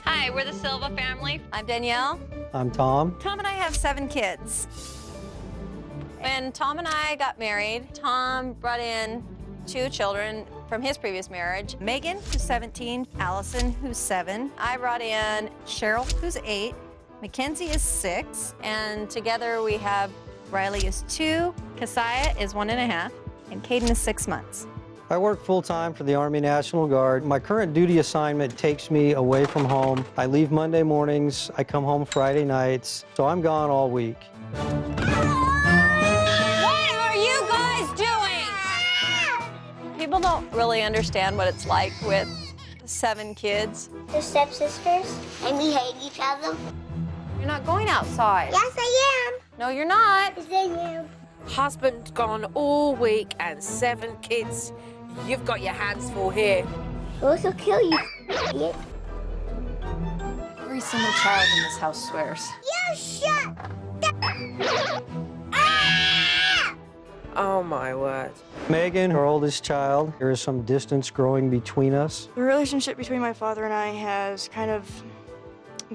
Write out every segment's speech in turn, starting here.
Hi, we're the Silva family. I'm Danielle. I'm Tom. Tom and I have 7 kids. When Tom and I got married, Tom brought in 2 children from his previous marriage. Megan, who's 17, Allison, who's 7. I brought in Cheryl, who's 8. Mackenzie is 6. And together we have Riley is 2, Keziah is 1.5, and Caden is 6 months. I work full-time for the Army National Guard. My current duty assignment takes me away from home. I leave Monday mornings, I come home Friday nights, so I'm gone all week. What are you guys doing? People don't really understand what it's like with 7 kids. They're stepsisters, and we hate each other. You're not going outside. Yes, I No, you're not. am. Yes, I am. Husband gone all week and 7 kids. You've got your hands full here. We'll also kill you, idiot. Every single child in this house swears. You shut Ah! Oh, my word. Megan, our oldest child, there is some distance growing between us. The relationship between my father and I has kind of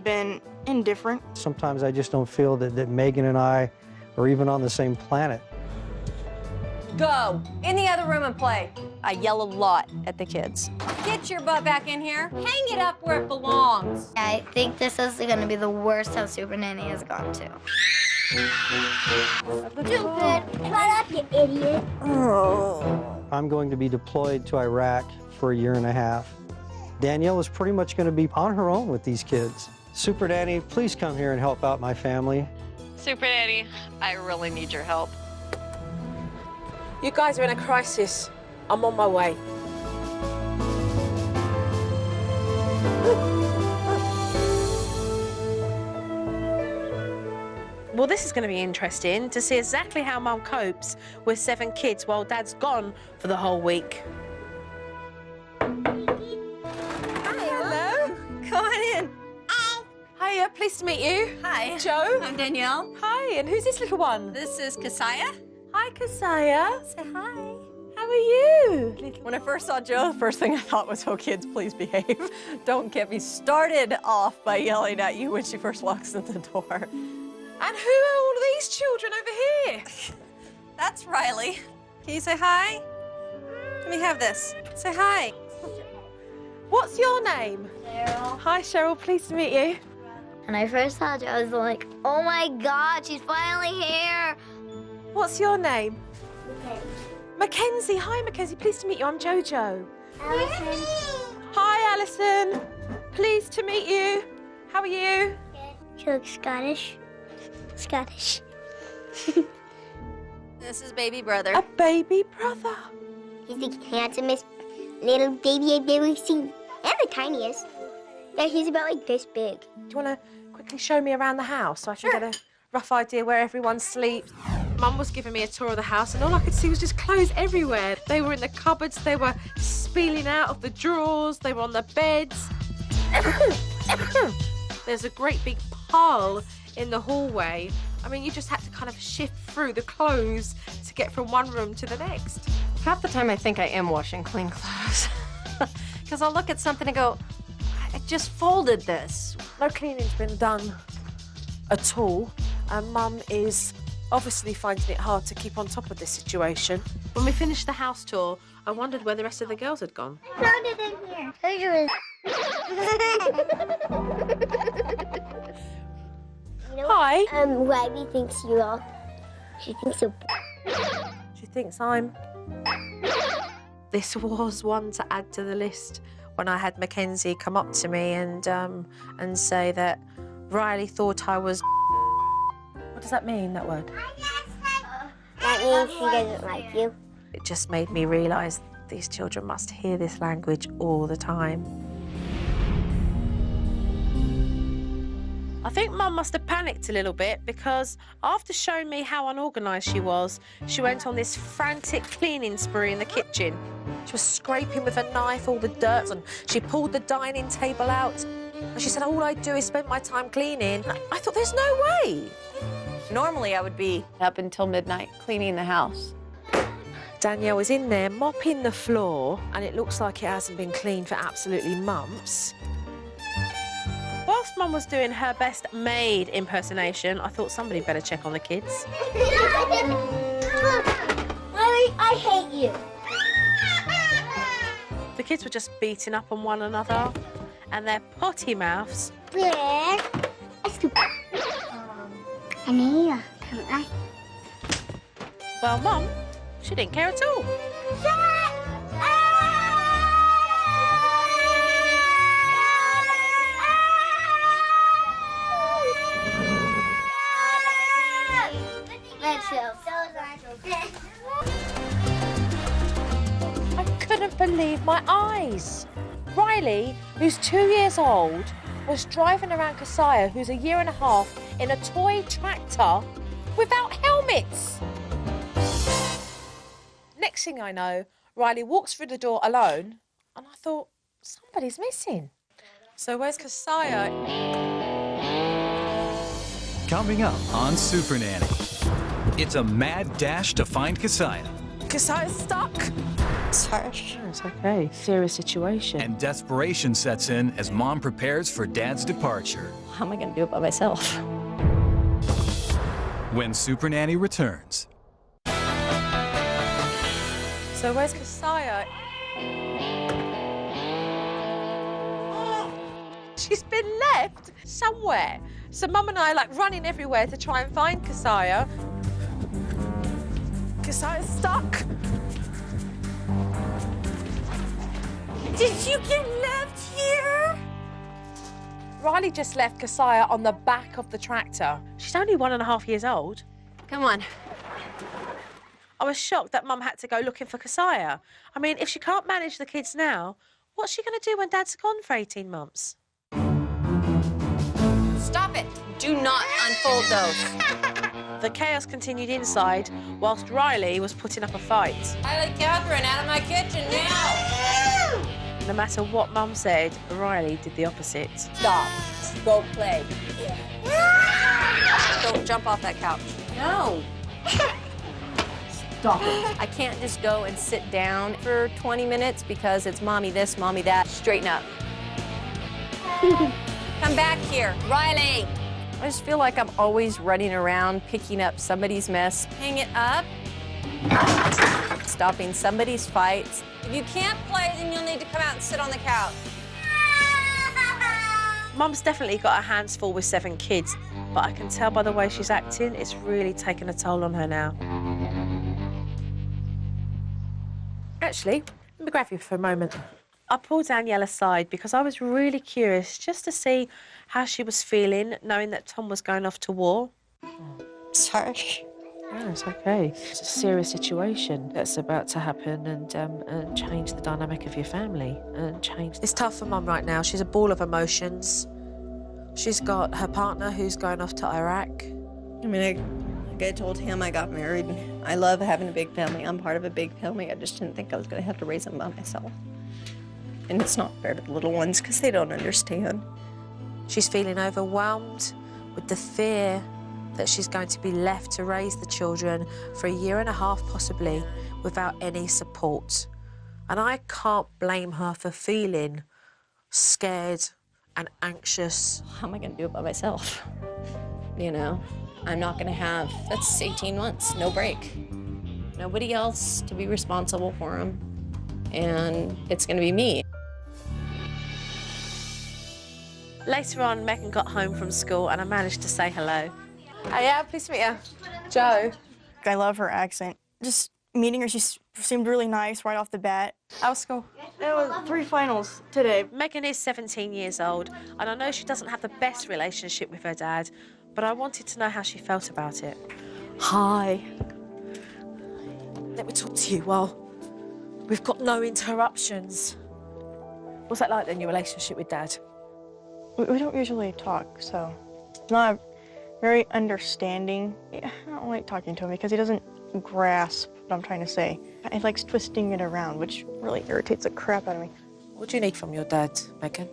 been indifferent. Sometimes I just don't feel that Megan and I are even on the same planet. Go in the other room and play. I yell a lot at the kids. Get your butt back in here. Hang it up where it belongs. I think this is going to be the worst house Supernanny has gone to. Stupid. Shut up, you idiot. I'm going to be deployed to Iraq for 1.5 years. Danielle is pretty much going to be on her own with these kids. Supernanny, please come here and help out my family. Supernanny, I really need your help. You guys are in a crisis. I'm on my way. Well, this is going to be interesting to see exactly how Mum copes with 7 kids while Dad's gone for the whole week. Hi, hello. Come on in. Hiya, pleased to meet you. Hi. Joe. I'm Danielle. Hi, and who's this little one? This is Keziah. Hi, Keziah. Say hi. How are you? When I first saw Joe, the first thing I thought was, oh, kids, please behave. Don't get me started off by yelling at you when she first walks in the door. And who are all these children over here? That's Riley. Can you say hi? Let me have this. Say hi. What's your name? Cheryl. Hi, Cheryl. Pleased to meet you. When I first saw her, I was like, oh my God, she's finally here. What's your name? Mackenzie. Hi, Mackenzie. Pleased to meet you. I'm Jojo. Allison. Hi, Alison. Pleased to meet you. How are you? She looks Scottish. Scottish. This is baby brother. A baby brother. He's the handsomest little baby I've ever seen. And the tiniest. Yeah, he's about like this big. Do you want to quickly show me around the house so I can get a rough idea where everyone sleeps? Mum was giving me a tour of the house and all I could see was just clothes everywhere. They were in the cupboards, they were spilling out of the drawers, they were on the beds. There's a great big pile in the hallway. I mean, you just had to kind of shift through the clothes to get from one room to the next. Half the time I think I am washing clean clothes. Because I'll look at something and go, I just folded this. No cleaning's been done at all, and Mum is obviously finding it hard to keep on top of this situation. When we finished the house tour, I wondered where the rest of the girls had gone. I found it in here. Treasure You know, Hi. Wabby thinks you all. She thinks so. She thinks I'm... This was one to add to the list when I had Mackenzie come up to me and say that Riley thought I was... What does that mean, that word? That means she doesn't like you. It just made me realise these children must hear this language all the time. I think Mum must have panicked a little bit because after showing me how unorganised she was, she went on this frantic cleaning spree in the kitchen. She was scraping with a knife all the dirt and she pulled the dining table out. And she said, all I do is spend my time cleaning. I thought, there's no way. Normally I would be up until midnight cleaning the house. Danielle was in there mopping the floor and it looks like it hasn't been cleaned for absolutely months. Mum was doing her best maid impersonation, I thought somebody better check on the kids. I hate you. The kids were just beating up on one another, and their potty mouths. Where? Anita, come on. Well, Mum, she didn't care at all. I couldn't believe my eyes. Riley, who's 2 years old, was driving around Keziah, who's a year and a half, in a toy tractor without helmets. Next thing I know, Riley walks through the door alone, and I thought, somebody's missing. So where's Keziah? Coming up on Supernanny, it's a mad dash to find Keziah. Keziah's stuck. Sorry. It's okay. Serious situation. And desperation sets in as Mom prepares for Dad's departure. How am I going to do it by myself? When Supernanny returns. So where's Keziah? She's been left somewhere. So Mum and I are like running everywhere to try and find Keziah. Keziah's stuck. Did you get left here? Riley just left Keziah on the back of the tractor. She's only 1.5 years old. Come on. I was shocked that Mum had to go looking for Keziah. I mean, if she can't manage the kids now, what's she going to do when Dad's gone for 18 months? Stop it. Do not unfold those. The chaos continued inside whilst Riley was putting up a fight. Riley, Catherine, out of my kitchen now. No matter what Mum said, Riley did the opposite. Stop. Go play. Don't jump off that couch. No. Stop it. I can't just go and sit down for 20 minutes because it's mommy this, mommy that. Straighten up. Come back here. Riley. I just feel like I'm always running around, picking up somebody's mess. Hang it up. Stopping somebody's fights. If you can't play, then you'll need to come out and sit on the couch. Mum's definitely got her hands full with 7 kids, but I can tell by the way she's acting, it's really taken a toll on her now. Actually, let me grab you for a moment. I pulled Danielle aside because I was really curious just to see how she was feeling, knowing that Tom was going off to war. Sorry. No, it's okay. It's a serious situation that's about to happen and change the dynamic of your family and change. It's tough for Mum right now. She's a ball of emotions. She's got her partner who's going off to Iraq. I mean, like I told him, I got married. I love having a big family. I'm part of a big family. I just didn't think I was going to have to raise them by myself. And it's not fair to the little ones because they don't understand. She's feeling overwhelmed with the fear that she's going to be left to raise the children for 1.5 years possibly without any support. And I can't blame her for feeling scared and anxious. How am I going to do it by myself? You know, I'm not going to have, that's 18 months, no break. Nobody else to be responsible for them. And it's going to be me. Later on, Megan got home from school and I managed to say hello. Oh, yeah, pleased to meet you. Joe. I love her accent. Just meeting her, she seemed really nice right off the bat. How was school? There was 3 finals today. Megan is 17 years old, and I know she doesn't have the best relationship with her dad, but I wanted to know how she felt about it. Hi. Let me talk to you while we've got no interruptions. What's that like then, your relationship with Dad? We don't usually talk, so it's not very understanding. I don't like talking to him because he doesn't grasp what I'm trying to say. He likes twisting it around, which really irritates the crap out of me. What do you need from your dad, Megan?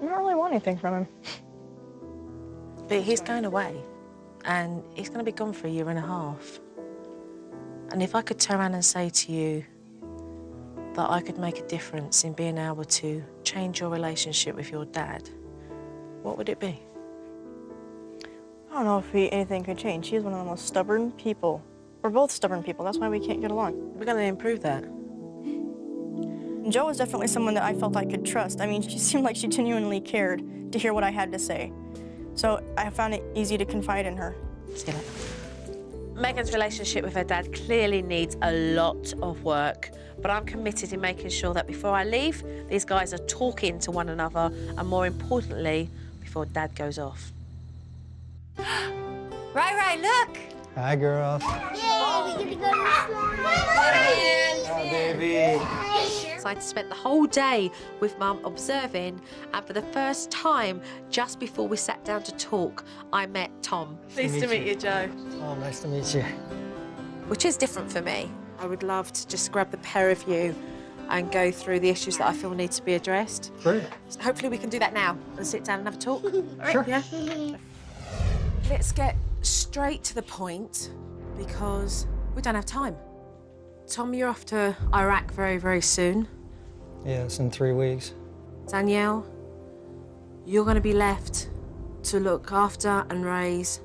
I don't really want anything from him. But he's going away, and he's going to be gone for 1.5 years. And if I could turn around and say to you that I could make a difference in being able to change your relationship with your dad, what would it be? I don't know if anything could change. She's one of the most stubborn people. We're both stubborn people. That's why we can't get along. We're going to improve that. Jo was definitely someone that I felt I could trust. I mean, she seemed like she genuinely cared to hear what I had to say. So I found it easy to confide in her. Still it. Megan's relationship with her dad clearly needs a lot of work, but I'm committed in making sure that before I leave, these guys are talking to one another, and more importantly, before Dad goes off. Right, look. Hi, girls. Yay, we get to go to the Hi, baby. So I spent the whole day with Mum observing, and for the first time, just before we sat down to talk, I met Tom. Nice to meet you, Joe. Oh, nice to meet you. Which is different for me. I would love to just grab the pair of you and go through the issues that I feel need to be addressed. Great. So hopefully we can do that now and sit down and have a talk. Sure. Yeah? Let's get straight to the point because we don't have time. Tom, you're off to Iraq very, very soon. Yes, in 3 weeks. Danielle, you're going to be left to look after and raise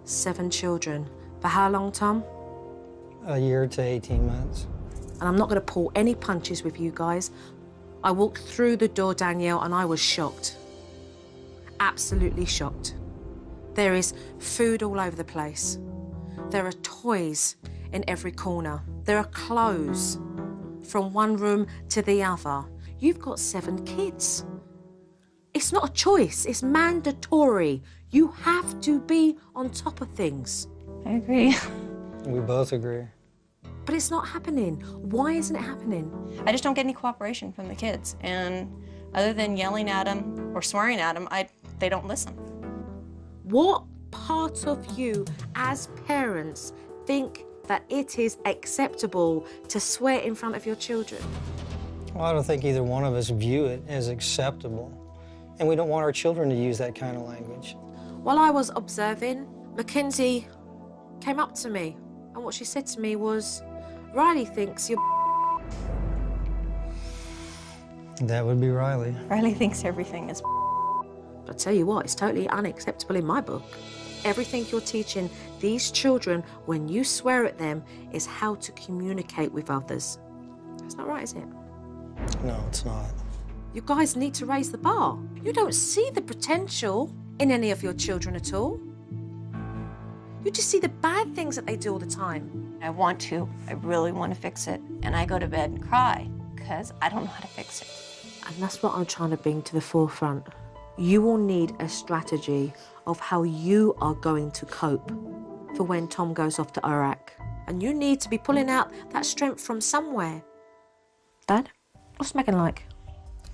7 children. For how long, Tom? A year to 18 months. And I'm not going to pull any punches with you guys. I walked through the door, Danielle, and I was shocked. Absolutely shocked. There is food all over the place. There are toys in every corner. There are clothes from one room to the other. You've got 7 kids. It's not a choice, it's mandatory. You have to be on top of things. I agree. We both agree. But it's not happening. Why isn't it happening? I just don't get any cooperation from the kids. And other than yelling at them or swearing at them, they don't listen. What part of you as parents think that it is acceptable to swear in front of your children? Well, I don't think either one of us view it as acceptable. And we don't want our children to use that kind of language. While I was observing, Mackenzie came up to me, and what she said to me was, Riley thinks you're... That would be Riley. Riley thinks everything is. But I tell you what, it's totally unacceptable in my book. Everything you're teaching these children when you swear at them is how to communicate with others. That's not right, is it? No, it's not. You guys need to raise the bar. You don't see the potential in any of your children at all. You just see the bad things that they do all the time. I want to. I really want to fix it. And I go to bed and cry because I don't know how to fix it. And that's what I'm trying to bring to the forefront. You will need a strategy of how you are going to cope for when Tom goes off to Iraq. And you need to be pulling out that strength from somewhere. Dad, what's Megan like?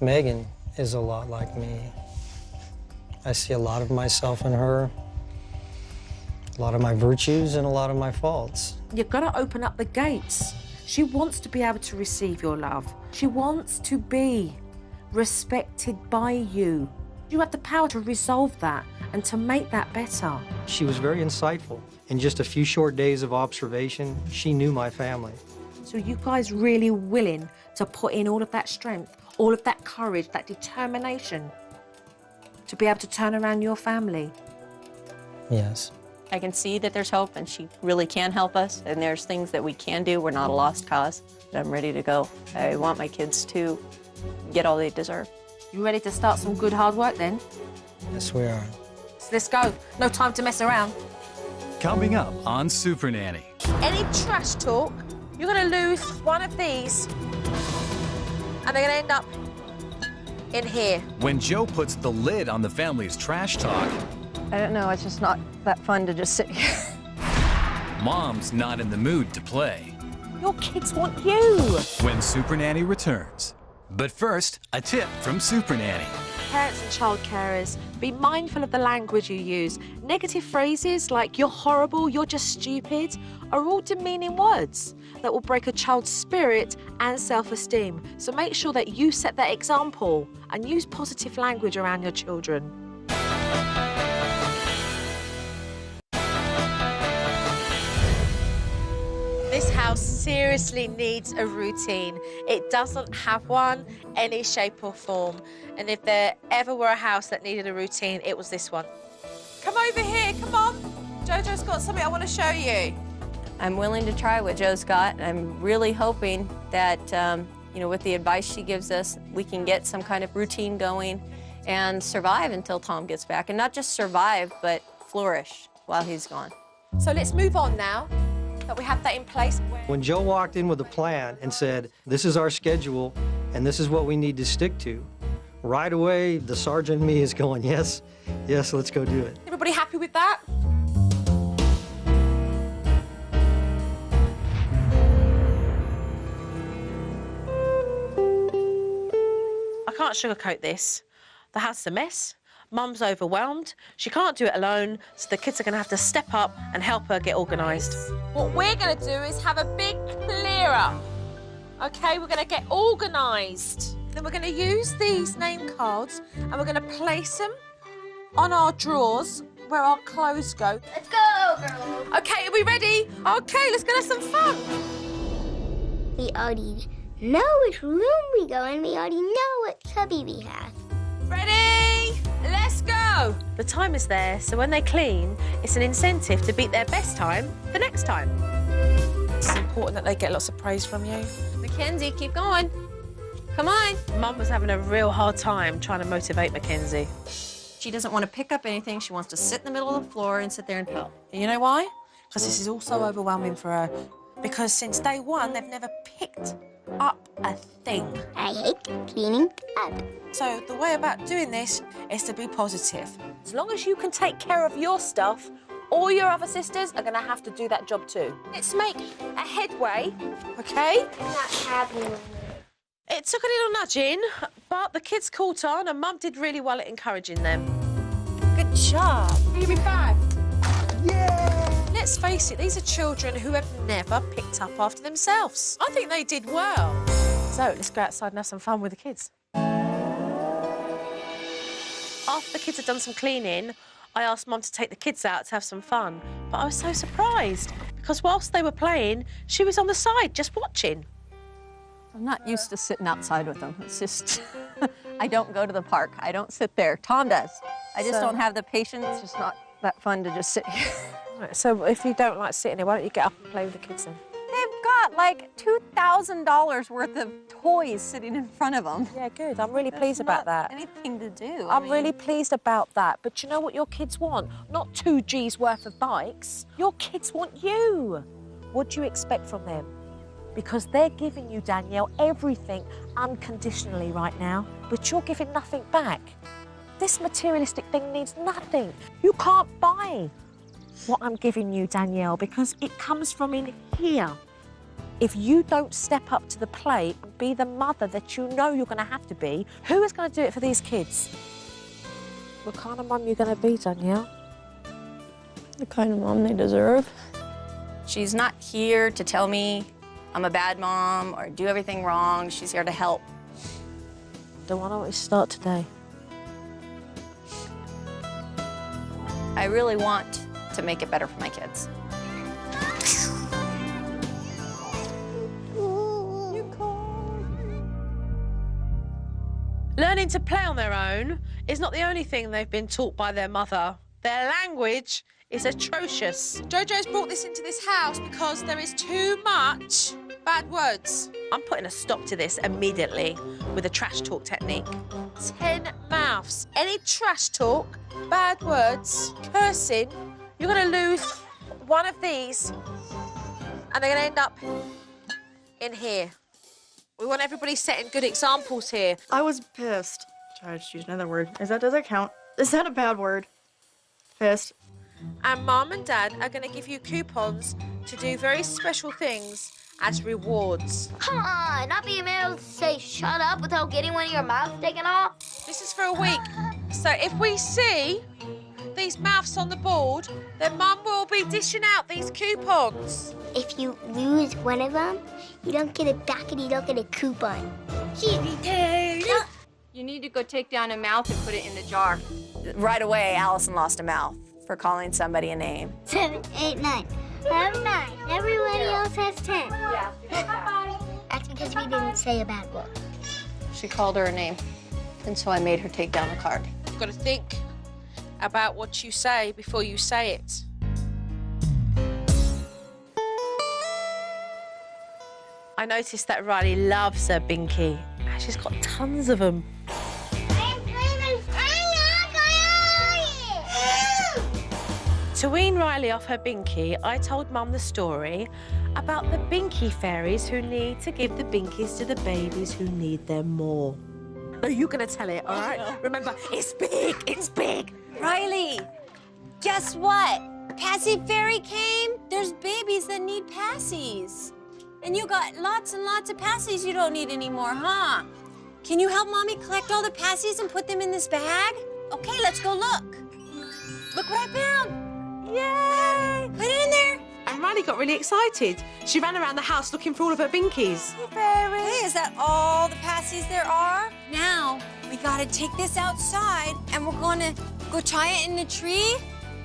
Megan is a lot like me. I see a lot of myself in her, a lot of my virtues and a lot of my faults. You've got to open up the gates. She wants to be able to receive your love. She wants to be respected by you. You have the power to resolve that and to make that better. She was very insightful. In just a few short days of observation, she knew my family. So you guys really willing to put in all of that strength, all of that courage, that determination to be able to turn around your family? Yes. I can see that there's hope and she really can help us. And there's things that we can do. We're not a lost cause. I'm ready to go. I want my kids to get all they deserve. You ready to start some good hard work then? Yes, we are. So let's go. No time to mess around. Coming up on Supernanny. Any trash talk, you're going to lose one of these and they're going to end up in here. When Joe puts the lid on the family's trash talk, I don't know, it's just not that fun to just sit here. Mom's not in the mood to play. Your kids want you. When Supernanny returns. But first, a tip from Supernanny. Parents and child carers, be mindful of the language you use. Negative phrases like you're horrible, you're just stupid are all demeaning words that will break a child's spirit and self-esteem. So make sure that you set that example and use positive language around your children. This house seriously needs a routine. It doesn't have one, any shape or form. And if there ever were a house that needed a routine, it was this one. Come over here, come on. Jojo's got something I want to show you. I'm willing to try what Joe's got. I'm really hoping that, you know, with the advice she gives us, we can get some kind of routine going and survive until Tom gets back. And not just survive, but flourish while he's gone. So let's move on now that we have that in place. When Joe walked in with a plan and said, this is our schedule and this is what we need to stick to, right away, the sergeant in me is going, yes, yes, let's go do it. Everybody happy with that? I can't sugarcoat this. The house is a mess. Mum's overwhelmed. She can't do it alone, so the kids are going to have to step up and help her get organised. What we're going to do is have a big clear-up. OK, we're going to get organised. Then we're going to use these name cards and we're going to place them on our drawers where our clothes go. Let's go, girls. OK, are we ready? OK, let's go have some fun. We already know which room we go in. We already know what cubby we have. Ready? Let's go. The time is there, so when they clean, it's an incentive to beat their best time the next time. It's important that they get lots of praise from you. Mackenzie, keep going. Come on. Mum was having a real hard time trying to motivate Mackenzie. She doesn't want to pick up anything. She wants to sit in the middle of the floor and sit there and help. You know why? Because this is also overwhelming for her. Because since day one, they've never picked up a thing. I hate cleaning up. So the way about doing this is to be positive. As long as you can take care of your stuff, all your other sisters are going to have to do that job too. Let's make a headway, OK? I'm not having one. It took a little nudging, but the kids caught on and Mum did really well at encouraging them. Good job. Give me 5. Yeah! Let's face it, these are children who have never picked up after themselves. I think they did well. So let's go outside and have some fun with the kids. After the kids had done some cleaning, I asked Mum to take the kids out to have some fun. But I was so surprised, because whilst they were playing, she was on the side just watching. I'm not used to sitting outside with them. It's just, I don't go to the park. I don't sit there. Tom does. I just don't have the patience. It's just not that fun to just sit here. Right, so if you don't like sitting here, why don't you get up and play with the kids then? They've got like $2,000 worth of toys sitting in front of them. Yeah, good. I'm really pleased about that. Anything to do. I'm really pleased about that. But you know what your kids want? Not 2 G's worth of bikes. Your kids want you. What do you expect from them? Because they're giving you, Danielle, everything unconditionally right now, but you're giving nothing back. This materialistic thing needs nothing. You can't buy what I'm giving you, Danielle, because it comes from in here. If you don't step up to the plate and be the mother that you know you're going to have to be, who is going to do it for these kids? What kind of mum are you going to be, Danielle? The kind of mom they deserve. She's not here to tell me I'm a bad mom or do everything wrong. She's here to help. Then why don't we start today? I really want to make it better for my kids. Learning to play on their own is not the only thing they've been taught by their mother. Their language is atrocious. Jojo's brought this into this house because there is too much bad words. I'm putting a stop to this immediately with a trash talk technique. 10 mouths. Any trash talk, bad words, cursing, you're going to lose one of these and they're going to end up in here. We want everybody setting good examples here. I was pissed. Sorry, I just used another word. Does that count? Is that a bad word? Pissed. And Mum and Dad are going to give you coupons to do very special things as rewards. Come on, not being able to say shut up without getting one of your mouths taken off. This is for a week. So if we see these mouths on the board, then Mum will be dishing out these coupons. If you lose one of them, you don't get it back and you don't get a coupon. Cheesy turd. You need to go take down a mouth and put it in the jar. Right away, Allison lost a mouth for calling somebody a name. 7, 8, 9. have 9. Everybody else has 10. Yeah. That's because we didn't say a bad word. She called her a name, and so I made her take down the card. You've got to think about what you say before you say it. I noticed that Riley loves her binky. She's got tons of them. To wean Riley off her binky, I told Mum the story about the binky fairies who need to give the binkies to the babies who need them more. Are you going to tell it, all right? No. Remember, it's big, it's big. Riley, guess what? Passy Fairy came. There's babies that need passies. And you got lots and lots of passies you don't need anymore, huh? Can you help Mommy collect all the passies and put them in this bag? Okay, let's go look. Look what I found. Yay! Put it in there. And Riley got really excited. She ran around the house looking for all of her binkies. Hey, is that all the passies there are? Now, we gotta take this outside and we're gonna go tie it in the tree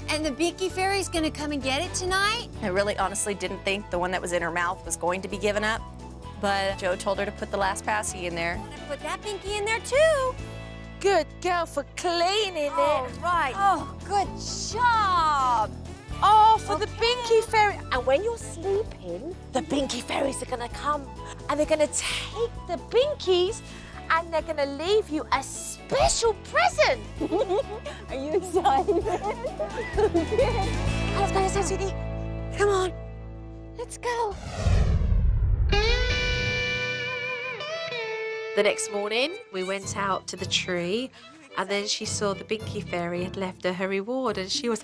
and the Binky Fairy's gonna come and get it tonight. I really honestly didn't think the one that was in her mouth was going to be given up, but Joe told her to put the last passy in there. I'm gonna put that Binky in there too. Good girl for cleaning it. Right. Oh, good job. Oh, for the Binky Fairy. And when you're sleeping, the Binky Fairies are going to come and they're going to take the Binkies and they're going to leave you a special present. Are you excited? Let's go, let's go, sweetie. Come on. Let's go. The next morning, we went out to the tree and then she saw the Binky Fairy had left her reward and she was...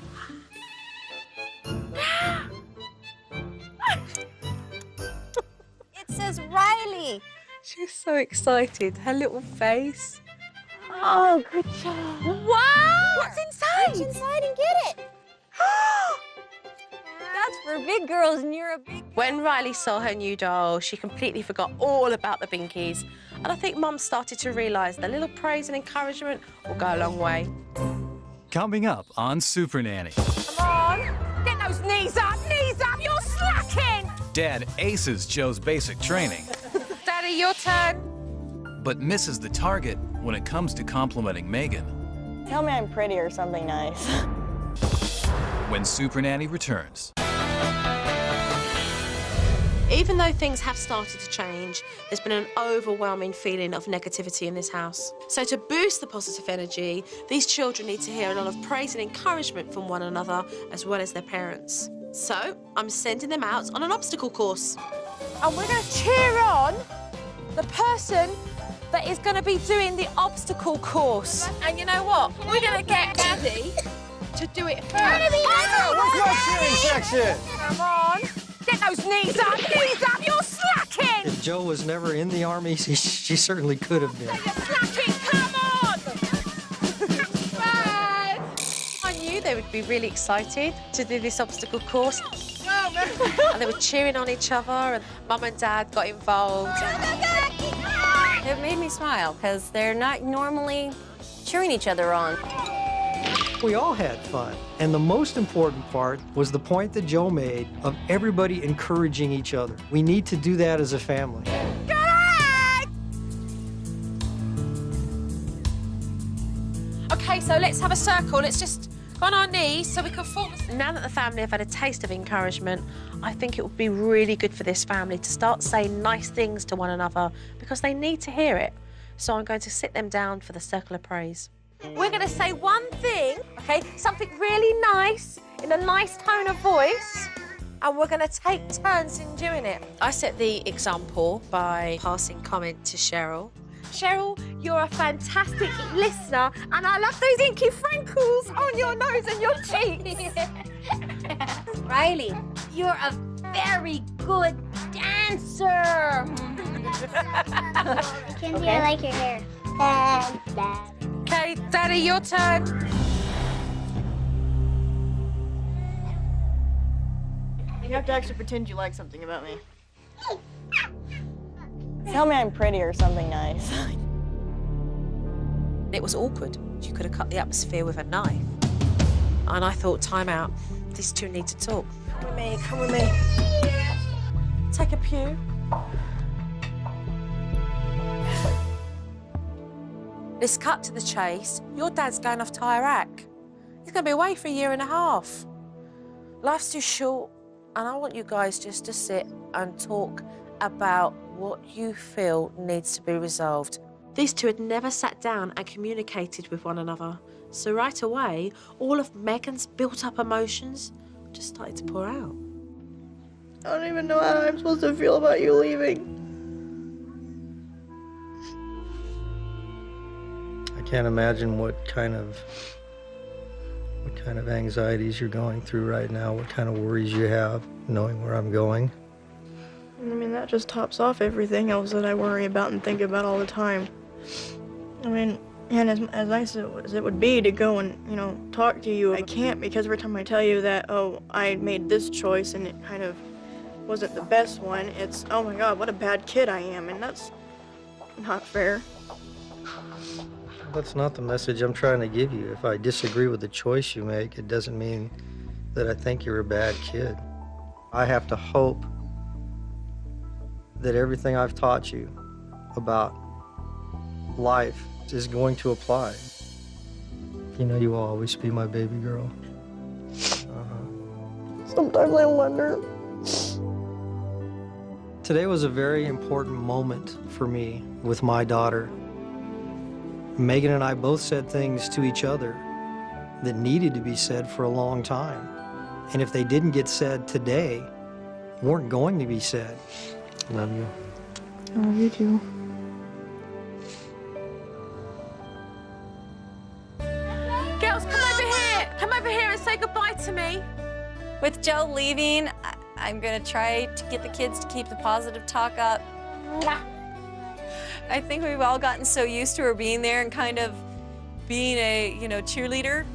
It says Riley. She was so excited, her little face. Oh, good job. Wow! What's inside? Reach inside and get it. That's for big girls and you're a big... When Riley saw her new doll, she completely forgot all about the Binkies. And I think Mum started to realise that a little praise and encouragement will go a long way. Coming up on Supernanny. Come on, get those knees up, you're slacking! Dad aces Joe's basic training, Daddy, your turn. but misses the target when it comes to complimenting Megan. Tell me I'm pretty or something nice. When Supernanny returns. Even though things have started to change, there's been an overwhelming feeling of negativity in this house. So to boost the positive energy, these children need to hear a lot of praise and encouragement from one another, as well as their parents. So I'm sending them out on an obstacle course. And we're going to cheer on the person that is going to be doing the obstacle course. And you know what? We're going to get Daddy to do it first. What's my cheering section? Come on. Get those knees up, you're slacking! If Joe was never in the army, she certainly could have been. You're slacking, come on! Bye! I knew they would be really excited to do this obstacle course. And they were cheering on each other, and Mum and Dad got involved. It made me smile because they're not normally cheering each other on. We all had fun. And the most important part was the point that Joe made of everybody encouraging each other. We need to do that as a family. Okay, so let's have a circle. Let's just go on our knees so we can form. Now that the family have had a taste of encouragement, I think it would be really good for this family to start saying nice things to one another because they need to hear it. So I'm going to sit them down for the circle of praise. We're going to say one thing, okay, something really nice in a nice tone of voice, and we're going to take turns in doing it. I set the example by passing comment to Cheryl. Cheryl, you're a fantastic listener, and I love those inky freckles on your nose and your cheeks. Riley, you're a very good dancer. Kenzie, I like your hair. Okay, Daddy, your turn. You have to actually pretend you like something about me. Tell me I'm pretty or something nice. It was awkward. You could have cut the atmosphere with a knife. And I thought, time out. These two need to talk. with me, come with me. Take a pew. Let's cut to the chase. Your dad's going off to Iraq. He's going to be away for 1.5 years. Life's too short, and I want you guys just to sit and talk about what you feel needs to be resolved. These two had never sat down and communicated with one another. So right away, all of Megan's built-up emotions just started to pour out. I don't even know how I'm supposed to feel about you leaving. I can't imagine what kind of anxieties you're going through right now, what kind of worries you have, knowing where I'm going. I mean, that just tops off everything else that I worry about and think about all the time. I mean, and as nice as it would be to go and, you know, talk to you, I can't, because every time I tell you that, oh, I made this choice and it kind of wasn't the best one, it's, oh my God, what a bad kid I am, and that's not fair. That's not the message I'm trying to give you. If I disagree with the choice you make, it doesn't mean that I think you're a bad kid. I have to hope that everything I've taught you about life is going to apply. You know, you will always be my baby girl. Sometimes I wonder. Today was a very important moment for me with my daughter. Megan and I both said things to each other that needed to be said for a long time. And if they didn't get said today, weren't going to be said. Love you. I love you too. Girls, come over here. Come over here and say goodbye to me. With Joe leaving, I'm gonna try to get the kids to keep the positive talk up. I think we've all gotten so used to her being there and kind of being a, you know, cheerleader.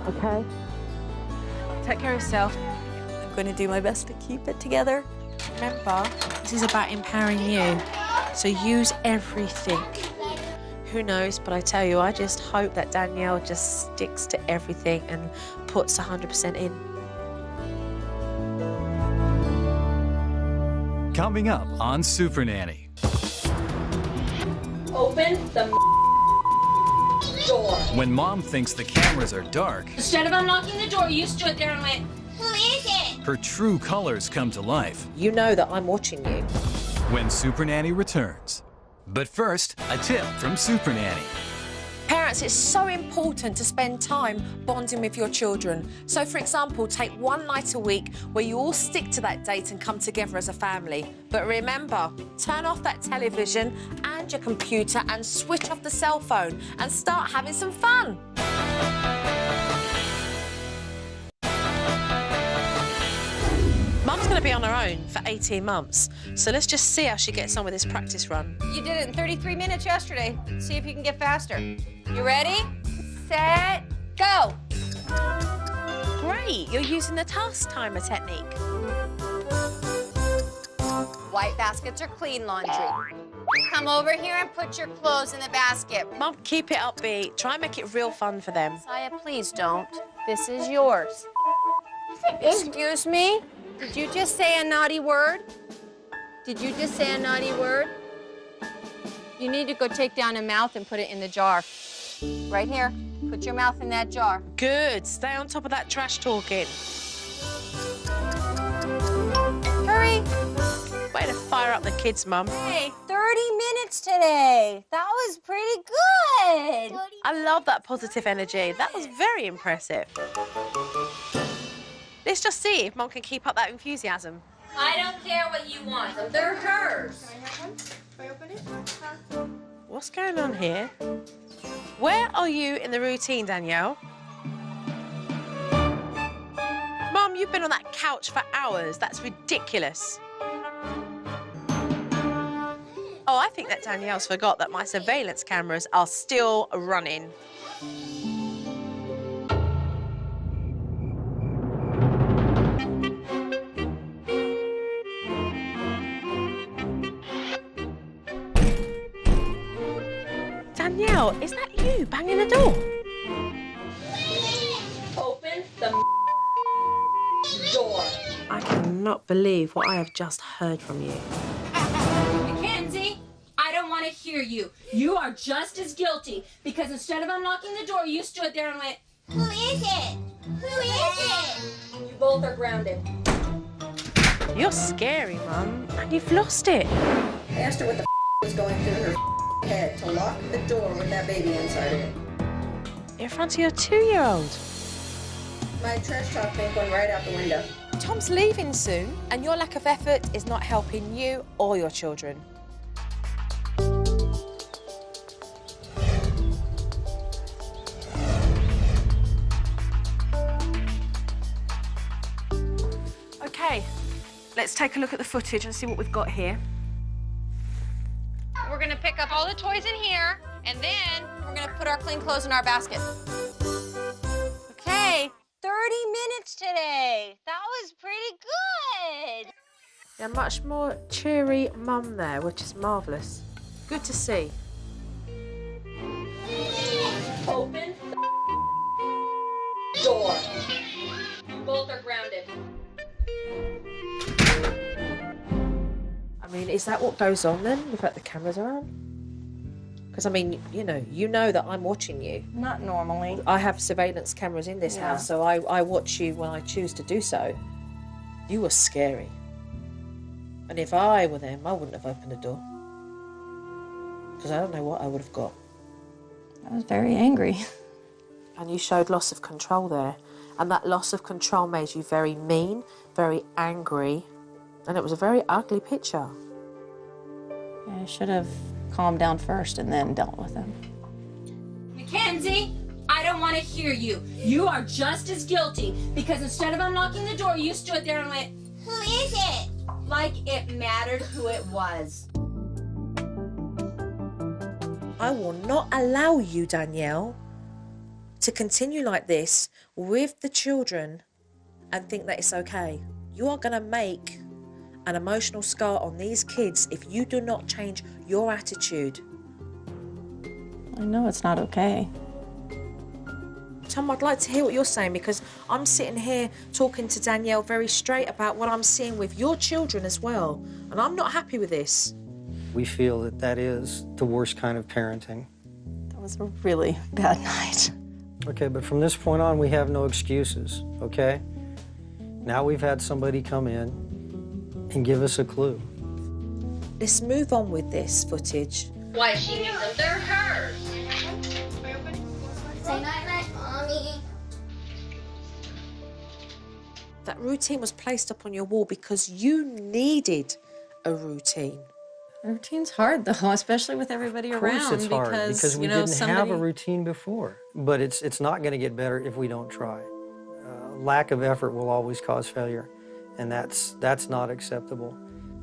Okay. Take care of yourself. I'm gonna do my best to keep it together. Remember, this is about empowering you. So use everything. Who knows, but I tell you, I just hope that Danielle just sticks to everything and puts 100% in. Coming up on Supernanny. Open the door. When mom thinks the cameras are dark, Instead of unlocking the door, you stood there and went, who is it? her true colors come to life. You know that I'm watching you. When Supernanny returns. But first, a tip from Supernanny. Parents, it's so important to spend time bonding with your children. So, for example, take one night a week where you all stick to that date and come together as a family. But remember, turn off that television and your computer and switch off the cell phone and start having some fun. Mum's going to be on her own for 18 months, so let's just see how she gets on with this practice run. You did it in 33 minutes yesterday. See if you can get faster. You ready? Set, go. Great, you're using the task timer technique. White baskets are clean laundry. Come over here and put your clothes in the basket. Mum, keep it upbeat. Try and make it real fun for them. Saya, please don't. This is yours. Excuse me? Did you just say a naughty word? Did you just say a naughty word? You need to go take down a mouth and put it in the jar. Right here. Put your mouth in that jar. Good. Stay on top of that trash talking. Hurry. Way to fire up the kids, Mum. Hey, 30 minutes today. That was pretty good. I love that positive energy. That was very impressive. Let's just see if Mum can keep up that enthusiasm. I don't care what you want. They're hers. Can I open it? What's going on here? Where are you in the routine, Danielle? Mum, you've been on that couch for hours. That's ridiculous. Oh, I think that Danielle's forgot that my surveillance cameras are still running. Danielle, is that you banging the door? Open the door. I cannot believe what I have just heard from you. Mackenzie, I don't want to hear you. You are just as guilty because instead of unlocking the door, you stood there and went, "Who is it? Who is it?" You both are grounded. You're scary, Mum, and you've lost it. I asked her what the was going through her head to lock the door with that baby inside of it. In front of your 2-year-old. My trash talk thing went right out the window. Tom's leaving soon, and your lack of effort is not helping you or your children. Okay, let's take a look at the footage and see what we've got here. We're gonna pick up all the toys in here, and then we're gonna put our clean clothes in our basket. Okay, 30 minutes today. That was pretty good. A much more cheery mum there, which is marvellous. Good to see. Open the door. You both are grounded. I mean, is that what goes on then, without the cameras are on? Because, I mean, you know that I'm watching you. Not normally. I have surveillance cameras in this house, so I watch you when I choose to do so. You were scary. And if I were them, I wouldn't have opened the door. Because I don't know what I would have got. I was very angry. And you showed loss of control there. And that loss of control made you very mean, very angry. And it was a very ugly picture. I should have calmed down first and then dealt with him. Mackenzie, I don't want to hear you. You are just as guilty because instead of unlocking the door, you stood there and went, "Who is it?" Like it mattered who it was. I will not allow you, Danielle, to continue like this with the children and think that it's okay. You are going to make an emotional scar on these kids if you do not change your attitude. I know it's not okay. Tom, I'd like to hear what you're saying because I'm sitting here talking to Danielle very straight about what I'm seeing with your children as well, and I'm not happy with this. We feel that that is the worst kind of parenting. That was a really bad night. Okay, but from this point on, we have no excuses, okay? Now we've had somebody come in and give us a clue. Let's move on with this footage. Why she needs them? They're hers. Say night-night, Mommy. That routine was placed up on your wall because you needed a routine. Routine's hard though, especially with everybody Of course around. it's hard because we didn't have a routine before. But it's not going to get better if we don't try. Lack of effort will always cause failure, and that's not acceptable.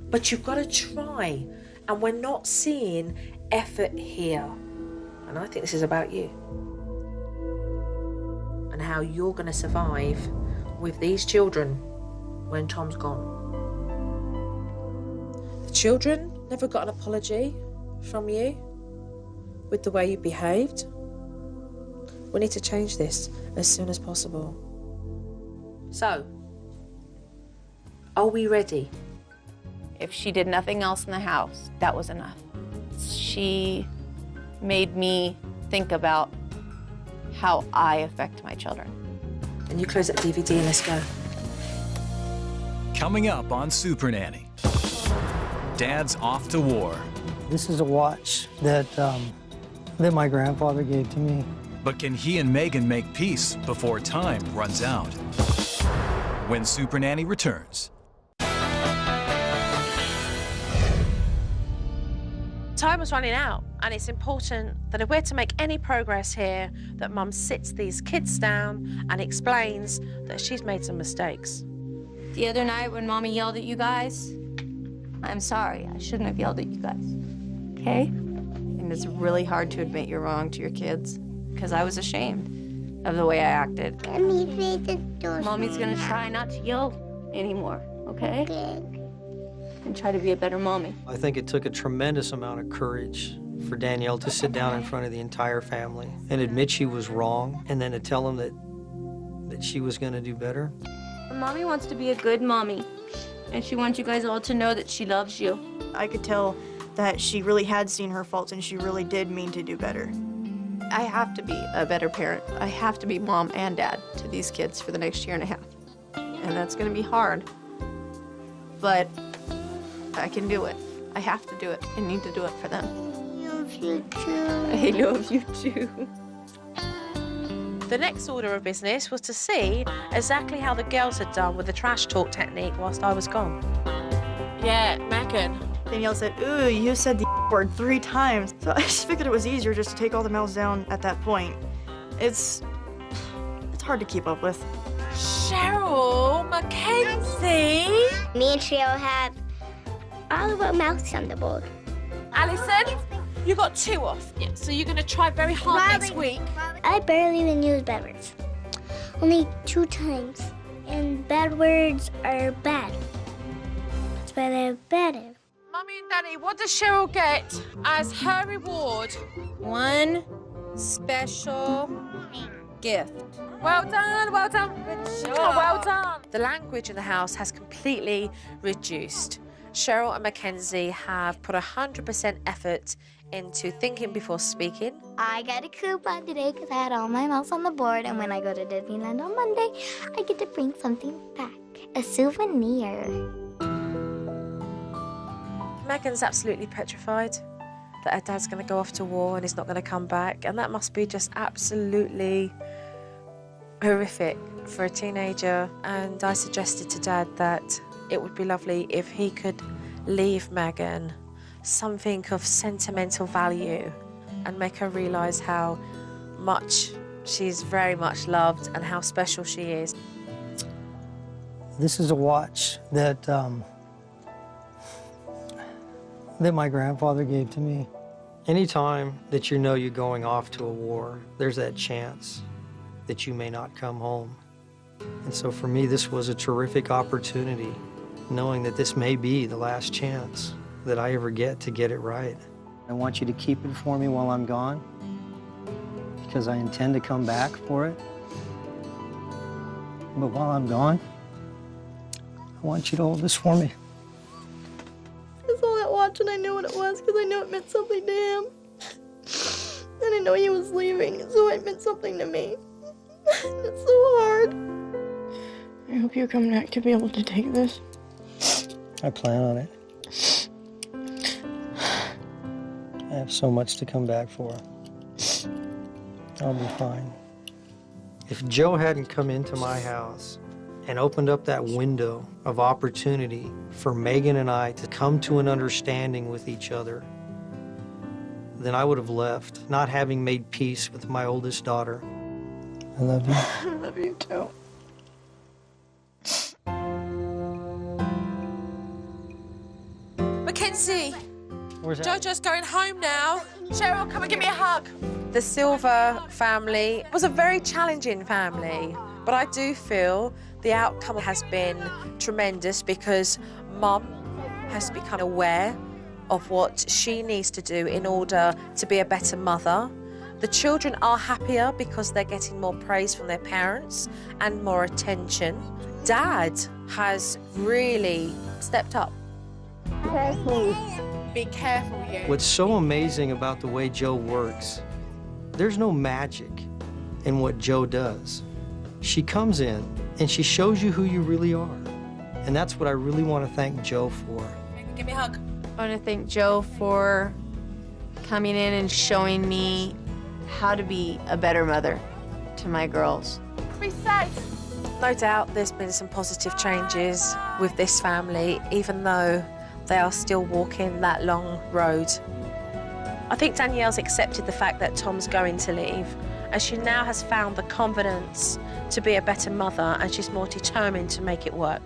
But you've got to try, and we're not seeing effort here. And I think this is about you and how you're going to survive with these children when Tom's gone. The children never got an apology from you with the way you behaved. We need to change this as soon as possible. So, are we ready? If she did nothing else in the house, that was enough. She made me think about how I affect my children. And you close that DVD and let's go. Coming up on Supernanny, Dad's off to war. This is a watch that my grandfather gave to me. But can he and Megan make peace before time runs out? When Supernanny returns. Time is running out, and it's important that if we're to make any progress here, that Mum sits these kids down and explains that she's made some mistakes. The other night when Mommy yelled at you guys, I'm sorry. I shouldn't have yelled at you guys, okay? And it's really hard to admit you're wrong to your kids because I was ashamed of the way I acted. Mommy, made the door. Mommy's gonna try not to yell anymore, okay? Okay. And try to be a better mommy. I think it took a tremendous amount of courage for Danielle to sit down in front of the entire family and admit she was wrong and then to tell them that she was going to do better. Mommy wants to be a good mommy, and she wants you guys all to know that she loves you. I could tell that she really had seen her faults and she really did mean to do better. I have to be a better parent. I have to be mom and dad to these kids for the next year and a half. And that's gonna be hard. But I can do it. I have to do it. I need to do it for them. I love you too. I love you too. The next order of business was to see exactly how the girls had done with the trash talk technique whilst I was gone. Yeah, Megan. Danielle said, ooh, you said the word 3 times. So I just figured it was easier just to take all the mouths down at that point. It's hard to keep up with. Cheryl, Mackenzie. Me and Cheryl have all of our mouths on the board. Alison, you got 2 off. Yeah, so you're going to try very hard next week. I barely even use bad words. Only 2 times. And bad words are bad. That's why they're better. Mummy and Daddy, what does Cheryl get as her reward? One special gift. Well done, well done. Oh, well done. The language in the house has completely reduced. Cheryl and Mackenzie have put 100% effort into thinking before speaking. I got a coupon today because I had all my mouths on the board, and when I go to Disneyland on Monday, I get to bring something back. A souvenir. Megan's absolutely petrified that her dad's going to go off to war and he's not going to come back, and that must be just absolutely horrific for a teenager. And I suggested to Dad that it would be lovely if he could leave Megan something of sentimental value and make her realise how much she's very much loved and how special she is. This is a watch that my grandfather gave to me. Anytime that you know you're going off to a war, there's that chance that you may not come home. And so for me, this was a terrific opportunity, knowing that this may be the last chance that I ever get to get it right. I want you to keep it for me while I'm gone, because I intend to come back for it. But while I'm gone, I want you to hold this for me. I saw that watch and I knew what it was because I knew it meant something to him. And I know he was leaving, so it meant something to me. It's so hard. I hope you come back to be able to take this. I plan on it. I have so much to come back for. I'll be fine. If Joe hadn't come into my house and opened up that window of opportunity for Megan and I to come to an understanding with each other, then I would have left, not having made peace with my oldest daughter. I love you. I love you too. Mackenzie, Where's that? Jojo's going home now. Cheryl, come and give me a hug. The Silver family was a very challenging family, but I do feel the outcome has been tremendous because Mum has become aware of what she needs to do in order to be a better mother. The children are happier because they're getting more praise from their parents and more attention. Dad has really stepped up. Be careful, you. What's so amazing about the way Joe works, there's no magic in what Joe does. She comes in and she shows you who you really are. And that's what I really want to thank Joe for. Give me a hug. I want to thank Joe for coming in and showing me how to be a better mother to my girls. Be safe. No doubt there's been some positive changes with this family, even though they are still walking that long road. I think Danielle's accepted the fact that Tom's going to leave, and she now has found the confidence to be a better mother, and she's more determined to make it work.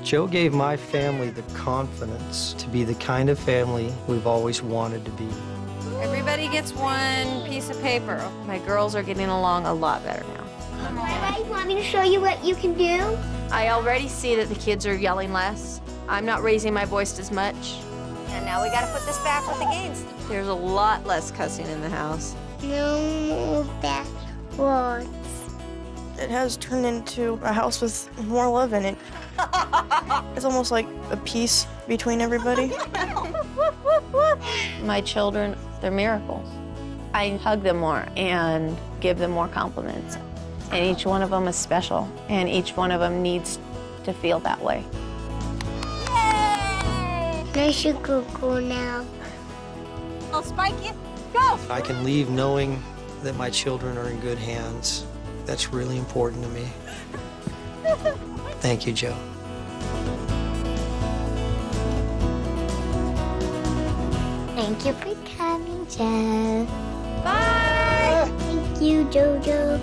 Joe gave my family the confidence to be the kind of family we've always wanted to be. Everybody gets one piece of paper. My girls are getting along a lot better now. Alright, want me to show you what you can do? I already see that the kids are yelling less. I'm not raising my voice as much. And now we gotta put this back with the games. There's a lot less cussing in the house. No more bad words. It has turned into a house with more love in it. It's almost like a peace between everybody. My children, they're miracles. I hug them more and give them more compliments. And each one of them is special, and each one of them needs to feel that way. I should go now. I'll spike you. Go! I can leave knowing that my children are in good hands. That's really important to me. Thank you, Joe. Thank you for coming, Joe. Bye! Thank you, Jojo.